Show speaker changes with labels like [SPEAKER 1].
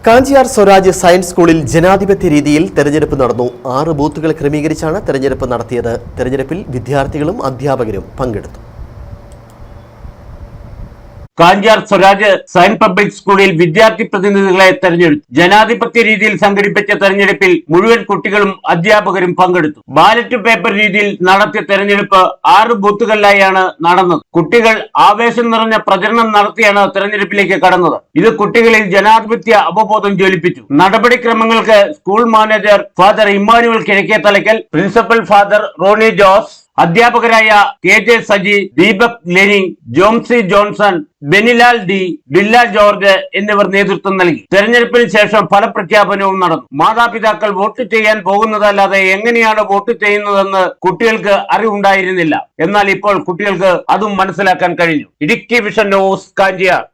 [SPEAKER 1] Kanchiyar Swaraj science സ്കൂളിൽ ജനാധിപത്യ രീതിയിൽ തെരഞ്ഞെടുപ്പ് നടന്നു. 6 ബൂത്തുകൾ ക്രമീകരിച്ചാണ് തെരഞ്ഞെടുപ്പ് നടത്തിയത്. തെരഞ്ഞെടുപ്പിൽ വിദ്യാർത്ഥികളും അധ്യാപകരും പങ്കെടുത്തു.
[SPEAKER 2] കാഞ്ചിയാർ സ്വരാജ് സയൻസ് പബ്ലിക് സ്കൂളിൽ വിദ്യാർത്ഥി പ്രതിനിധികളെ തെരഞ്ഞെടുത്തു. ജനാധിപത്യ രീതിയിൽ സംഘടിപ്പിച്ച തെരഞ്ഞെടുപ്പിൽ മുഴുവൻ കുട്ടികളും അധ്യാപകരും പങ്കെടുത്തു. ബാലറ്റ് പേപ്പർ രീതിയിൽ നടത്തിയ തെരഞ്ഞെടുപ്പ് 6 ബൂത്തുകളിലായാണ് നടന്നത്. കുട്ടികൾ ആവേശം നിറഞ്ഞ പ്രചരണം നടത്തിയാണ് തെരഞ്ഞെടുപ്പിലേക്ക് കടന്നത്. ഇത് കുട്ടികളിൽ ജനാധിപത്യ അവബോധം ജ്വലിപ്പിച്ചു. നടപടിക്രമങ്ങൾക്ക് school manager father Immanuel Kizhakkethalackal, principal father Roni Jose, അധ്യാപകരായ KJ Saji, Deepak Leni, Jomsy Johnson, Benilal D, Billa George എന്നിവർ നേതൃത്വം നൽകി. തെരഞ്ഞെടുപ്പിന് ശേഷം ഫലപ്രഖ്യാപനവും നടന്നു. മാതാപിതാക്കൾ വോട്ട് ചെയ്യാൻ പോകുന്നതല്ലാതെ എങ്ങനെയാണ് വോട്ട് ചെയ്യുന്നതെന്ന് കുട്ടികൾക്ക് അറിവുണ്ടായിരുന്നില്ല. എന്നാൽ ഇപ്പോൾ കുട്ടികൾക്ക് അതും മനസ്സിലാക്കാൻ കഴിഞ്ഞു. Idukki vision news, Kanchiyar.